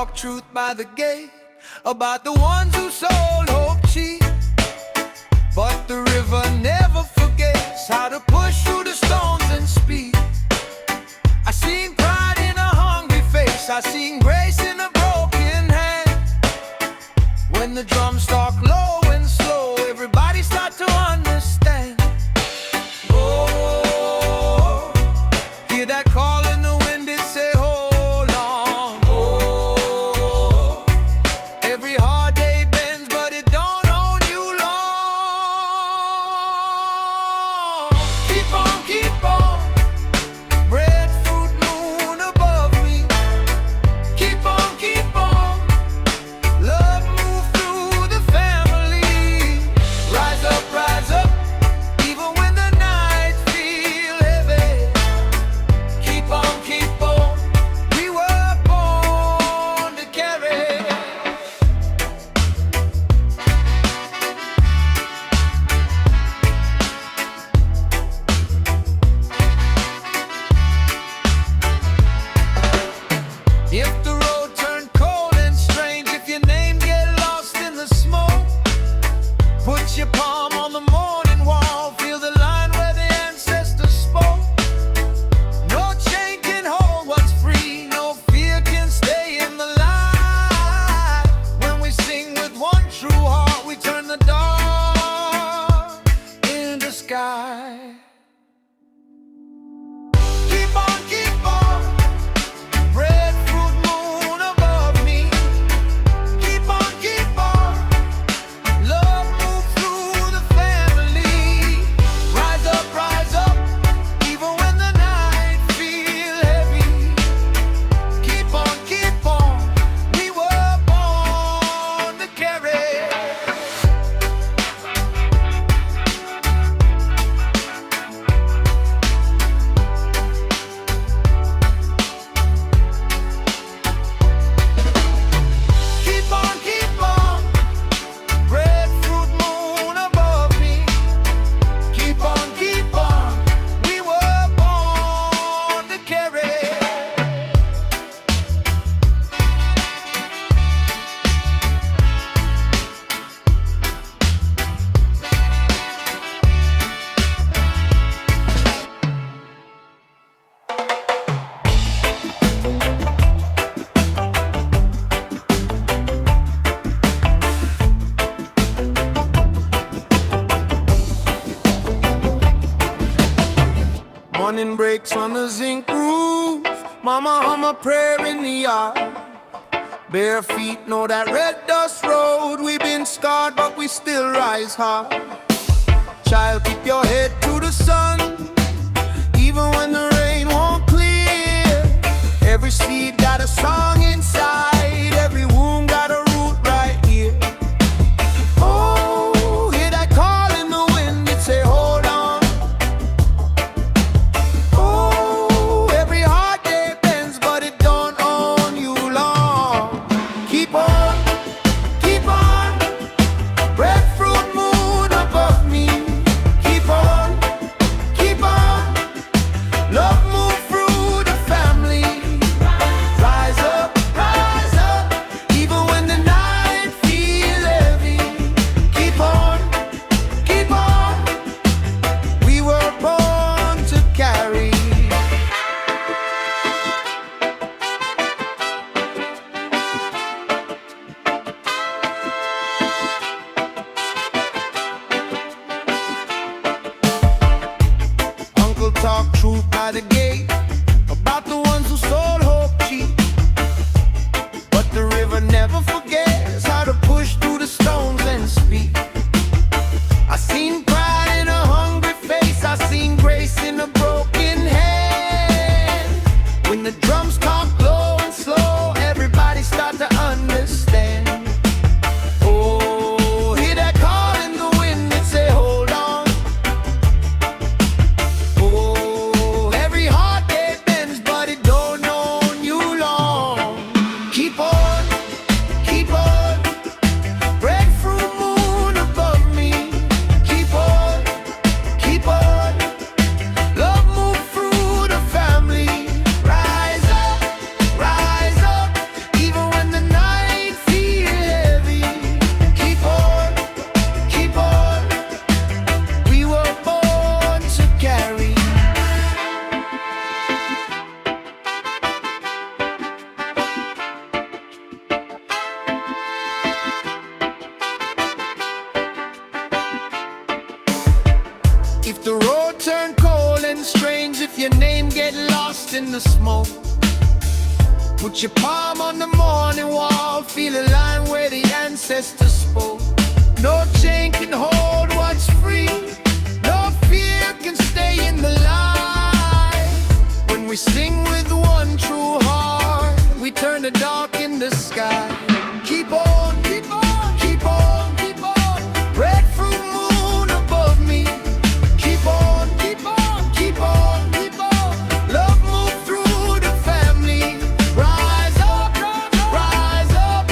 talk truth by the gate about the ones who sold hope cheap. But the river never forgets how to push through the stones and speak. I seen pride in a hungry face, I seen grace in a broken hand. When the drums talk low and slow, everybody start to understand. Oh, hear that call in the wind, it say hold on. Oh, every hard day bends, but it don't own you long. Keep on, breadfruit moon above me. Keep on, love move through the family. Rise up, even when the night feel heavy. Keep on, we were born to carry. If the road turned cold and strange, if your name get lost in the smoke, put your palm on the morning wall, feel the line where the ancestors spoke. No chain can hold what's free, no fear can stay in the light. When we sing with one true heart, we turn the dark into sky. Keep on, breadfruit moon above me. Keep on, love move through the family. Rise up, even when the night feel heavy. Keep on, we were born to carry. Keep on, breadfruit moon above me. Keep on, we were born to carry. Morning breaks on the zinc roof, mama hum a prayer in the yard. Bare feet know that red dust road. We've been scarred, but we still rise high. Child, keep your head to the sun, even when the rain won't clear. Every seed got a song inside, every wound got a root right here. Oh, hear that call in the wind, it say hold on. Oh, every hard day bends, but it don't own you long. Keep on, breadfruit moon above me. Keep on, love move through the family. Rise up, even when the night feel heavy. Keep on, we were born to carry. Uncle talk truth by the gate about the ones who sold hope cheap. But the river never forgets how to push through the stones and speak. I seen pride in a hungry face, I seen grace in a broken hand. When the drums talk low and slow, everybody start to understand. Oh, hear that call in the wind, it say hold on. Oh, every heart lost in the smoke. Put your palm on the morning wall, feel the line where the ancestors spoke. No chain can hold what's free, no fear can stay in the light. When we sing with one true heart, we turn the dark in the sky. Keep on, keep on, keep on, keep on. Breadfruit moon above me. Keep on, keep on, keep on, keep on. Love move through the family. Rise up, rise up,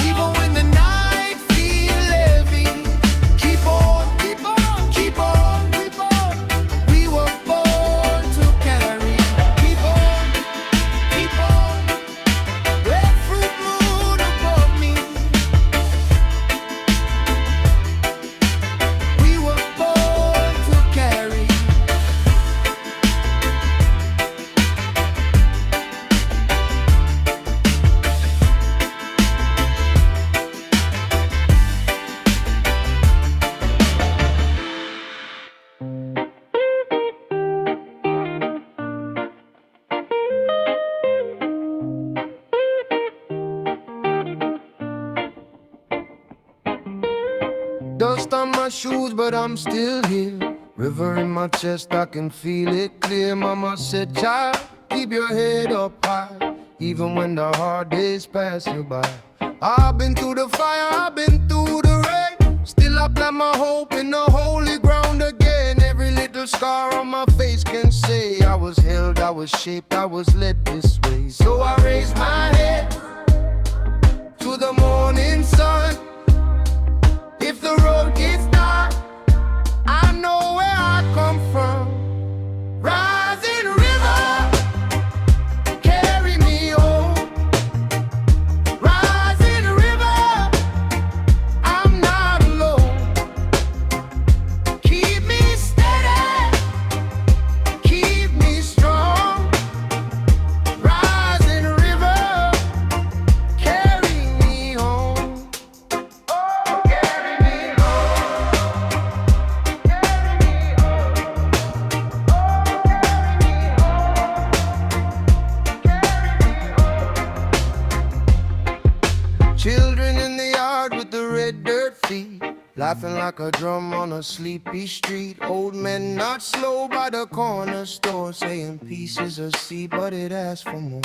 even when the night feel heavy. Keep on, keep on, keep on, keep on. We were born to carry. Keep on, keep on. Breadfruit moon above me. We were born to carry. Dust on my shoes, but I'm still here. River in my chest, I can feel it clear. Mama said, child, keep your head up high, even when the hard days pass you by. I've been through the fire, I've been through the rain. Still I plant my hope in the holy ground again. Every little scar on my face can say I was held, I was shaped, I was led this way. So I raise my head to the morning sun. If the road gets dark, I know where I come from. Rising river, carry me home. Rising river, I'm not alone. Keep me steady, keep me strong. Rising river, carry me home. Oh, carry me home. Carry me home. Oh, carry me home. Carry me home. Children in the yard with the red dirt feet, laughing like a drum on a sleepy street. Old men not slow by the corner store, saying peace is a seed, but it asks for more.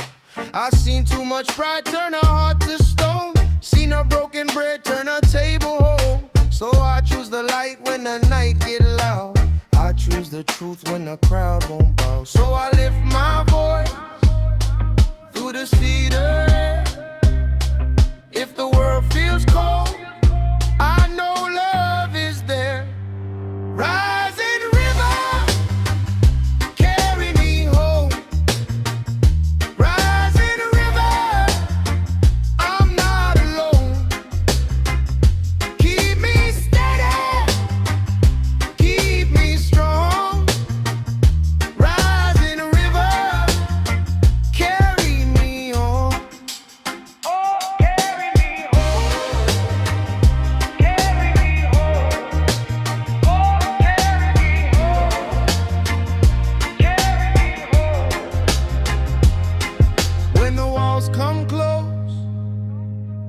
I seen too much pride turn a heart to stone. Seen a broken bread turn a table whole. So I choose the light when the night get loud. I choose the truth when the crowd won't bow. So I lift my voice through the cedar air. If the world feels cold, I know love is there. Rising river, carry me home. Rising river, I'm not alone. Keep me steady, keep me strong. Rising river, carry me home. Oh, carry me home. Carry me home. Oh, carry me home. Carry me home. When the walls come close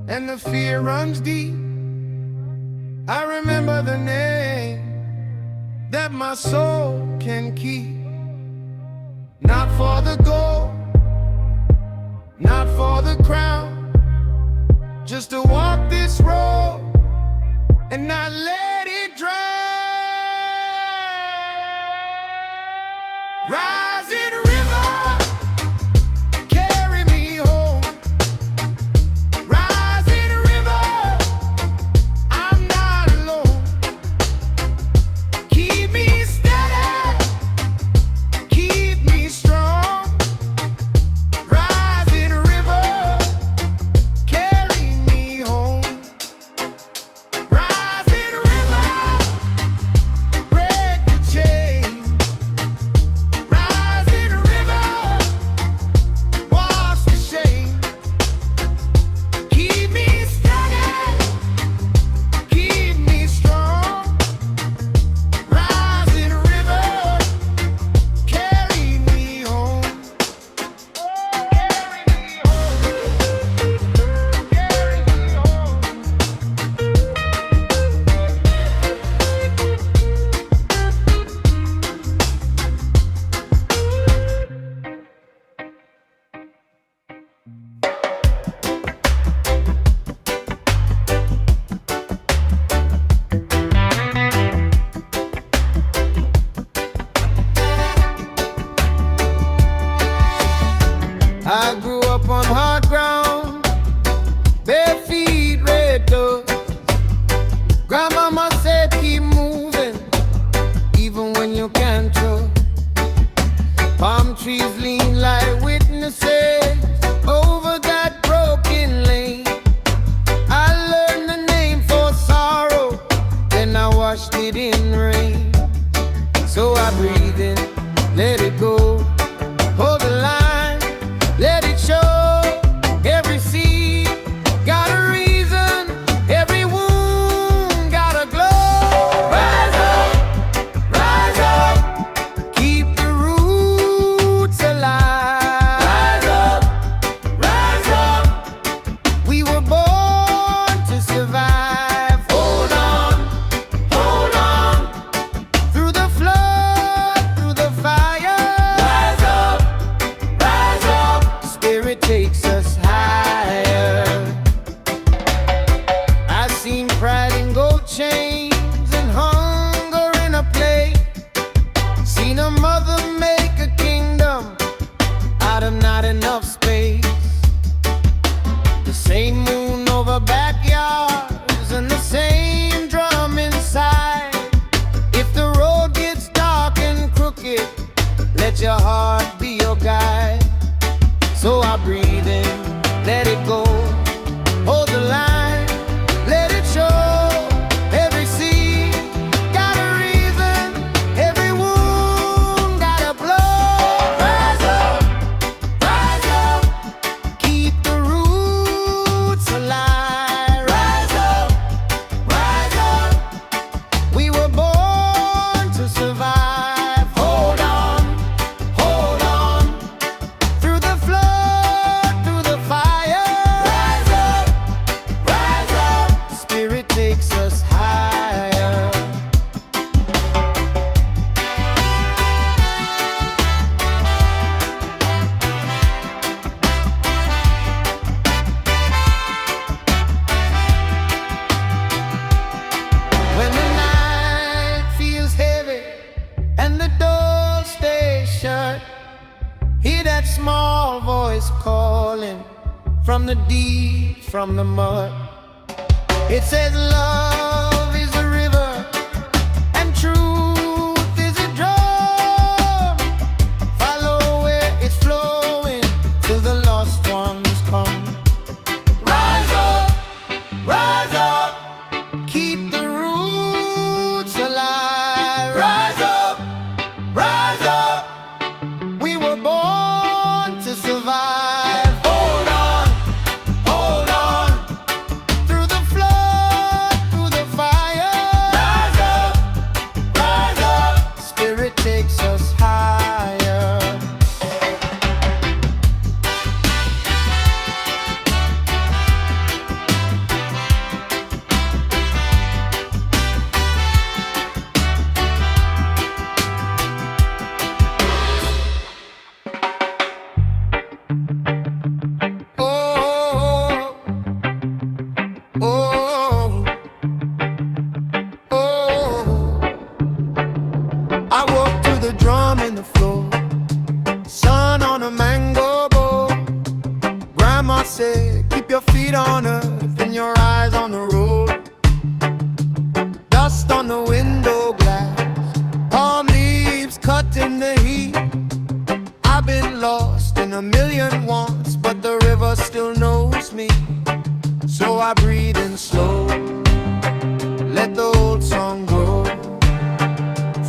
and the fear runs deep, I remember the name that my soul can keep. Not for the gold, not for the crown, just to walk this road and not let it drown. Rising river, carry me home. Rising river, I'm not alone. Keep me steady, keep me strong. Rising river, carry me home. Rising river. from the deep, from the mud. It says love is a river and truth is a drum. Follow where it's flowing till the lost ones come. Rise up, rise up, keep the roots alive. Rise up, rise up, we were born to survive. Hold on, hold on, through the flood, through the fire. Rise up, spirit takes us higher. Oh, oh, oh. I walk to the drum in the floor, sun on a mango bowl. Grandma said, keep your feet on earth and your eyes on the road. Dust on the window glass, palm leaves cut in the heat. I've been lost in a million wants, but the river still knows me. So I breathe in slow, let the old song grow.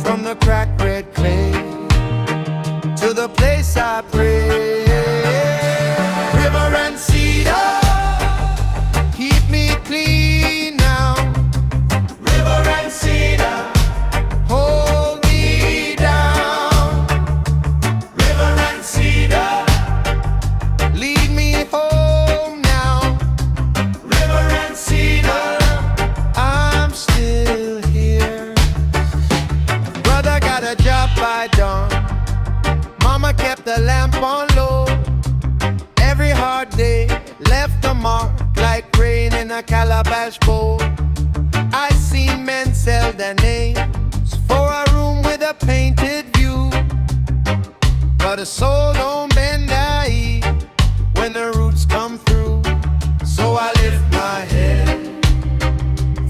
From the cracked red clay to the place I pray. River and cedar, keep me clean now. River and cedar, hold me down. River and cedar, lead me home now. River and cedar, I'm still here. Brother got a job by dawn, mama kept the lamp on low. Every hard day left a mark like rain in a calabash bowl. I seen men sell their names for a room with a painted view, but a soul don't bend that easy when the roots come through. So I lift my head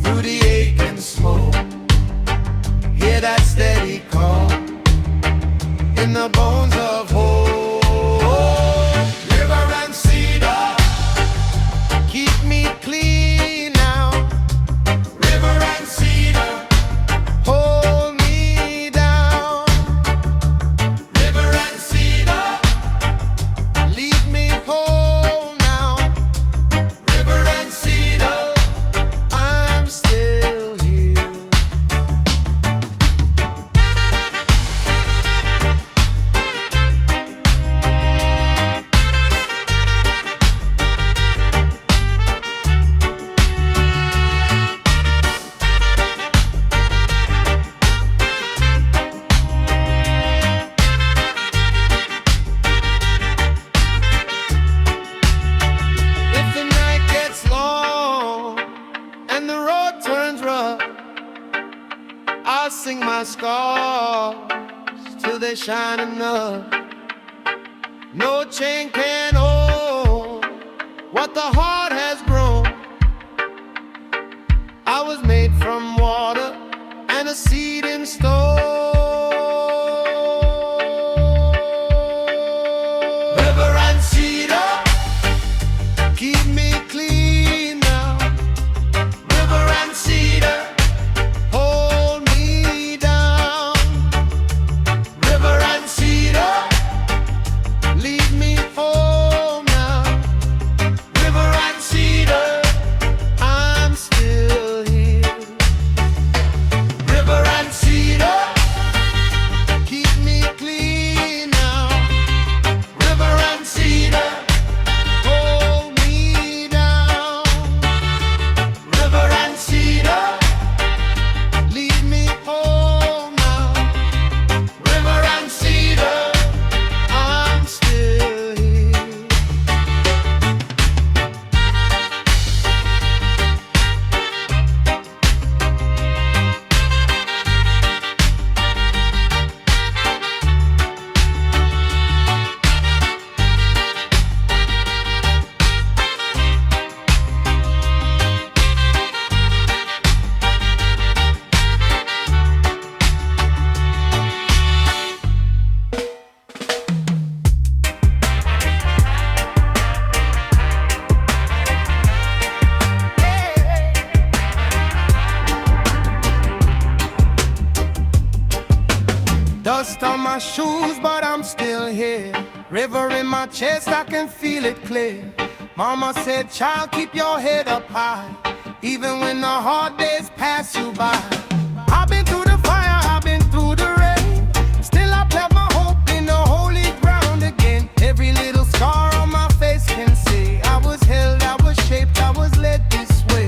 through the ache and smoke, hear that steady call in the bones of hope. River and cedar, keep me clean now. River and cedar, hold me down. River and cedar, lead me home now. River and cedar, I'm still here. If the night gets long and the road turns rough, I'll sing my scars till they shine enough. No chain can hold what the heart has grown. I was made from water and a seed in stone. River and cedar, keep me clean now. River and cedar, hold me down. River and cedar, lead me home now. River and cedar, I'm still here. River and cedar, shoes, but I'm still here. River in my chest, I can feel it clear. Mama said, child, keep your head up high, even when the hard days pass you by. I've been through the fire, I've been through the rain. Still I plant my hope in the holy ground again. Every little scar on my face can say I was held, I was shaped, I was led this way.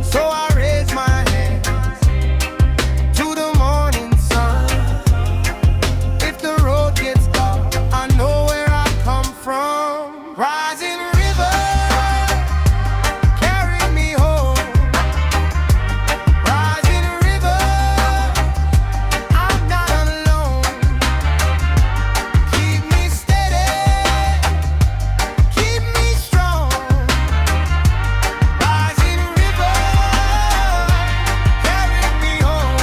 So I raise my hands to the morning sun. If the road gets dark, I know where I come from. Rising river, carry me home. Rising river, I'm not alone. Keep me steady, keep me strong. Rising river, carry me home.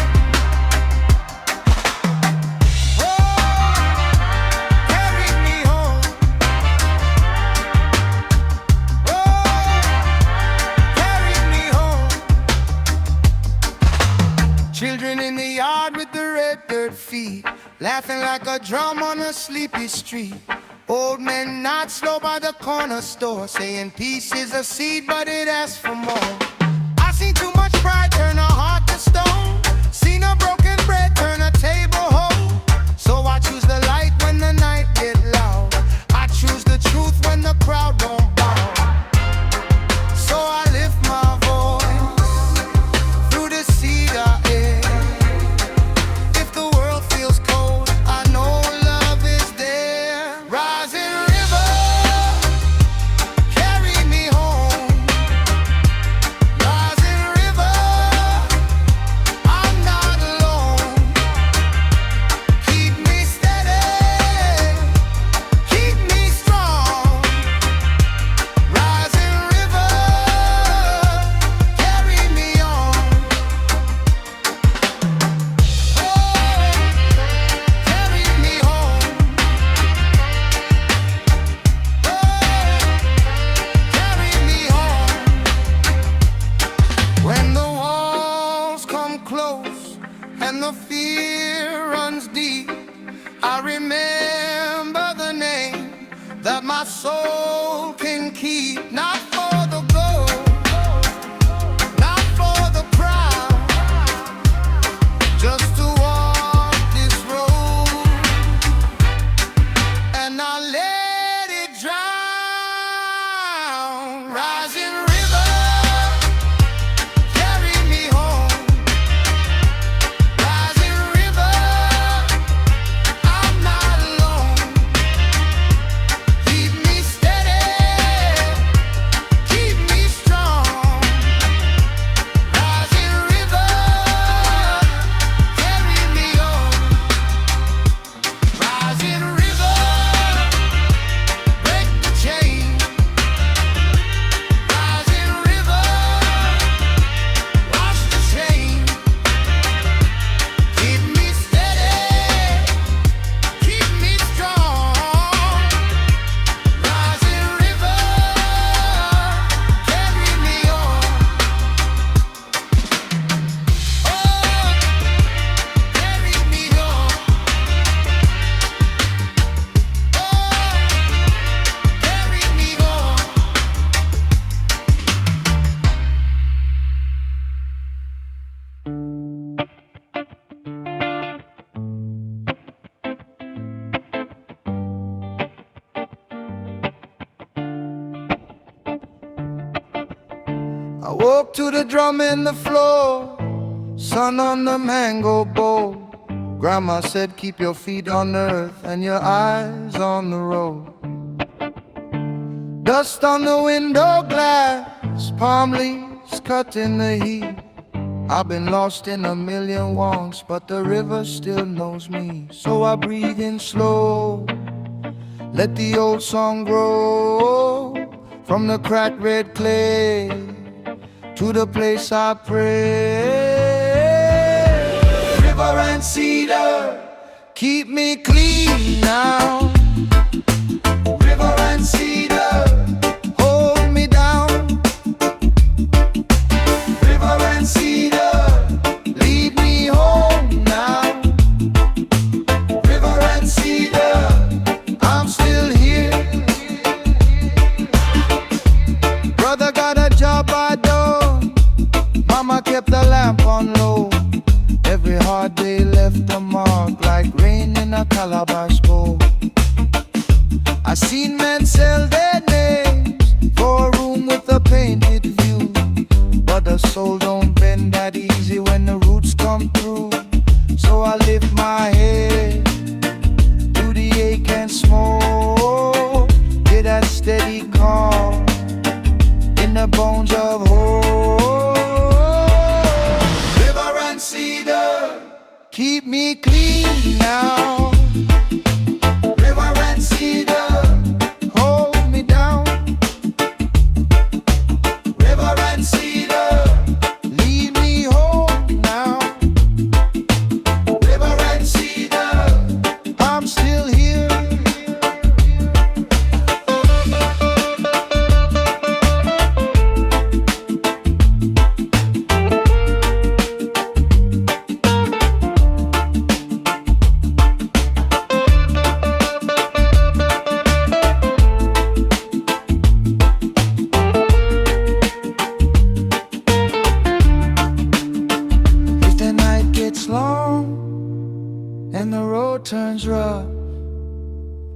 Oh, carry me home. Oh, carry me home. Children in the yard with the red dirt feet, laughing like a drum on a sleepy street. Old men not slow by the corner store, saying peace is a seed, but it asks for more. I seen too much pride turn a heart to stone. Seen a broken bread turn a table whole. So I choose the light when the night get loud. I choose the truth when the crowd won't bow. So I lift my voice through the cedar air. If the world feels cold, I know love is there. Rising river, carry me home. Rising river, I'm not alone. Keep me steady, keep me strong. Rising river, carry me on. Oh, carry me home. Oh, carry me home. When the walls come close and the fear runs deep, I remember the name that my soul can keep. Not for the gold, not for the crown, just to walk this road, and I let it drown. Rising river, carry me home. Rising river, I'm not alone. Keep me steady, keep me strong. Rising river, carry me home. Rising river, break the chain. Rising river, wash the shame. Keep me steady, keep me strong. Rising river, carry me on. Oh, carry me on. Oh, carry me on. I woke to the drum in the floor, sun on the mango bowl. Grandma said, keep your feet on earth and your eyes on the road. Dust on the window glass, palm leaves cut in the heat. I've been lost in a million wrongs, but the river still knows me. So I breathe in slow, let the old song grow. From the cracked red clay to the place I pray. River and cedar, keep me clean now. River and cedar, hold me down. River and cedar, lead me home now. kept the lamp on low. Every hard day left a mark like rain in a calabash bowl. I seen men sell their names for a room with a painted view, but the soul don't bend that easy when the roots come through. So I lift my head to the ache and smoke, hear that steady call in the bones of hope. River and cedar, keep me clean now. River and cedar, hold me down. River and cedar, lead me home now. River and cedar, I'm still here. Long and the road turns rough,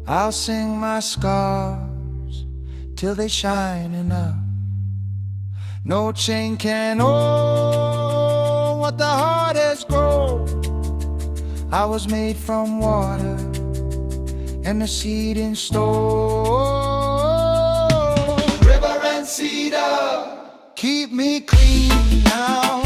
I'll sing my scars till they shine enough. No chain can hold what the heart has grown. I was made from water and the seed in stone. River and cedar, keep me clean now.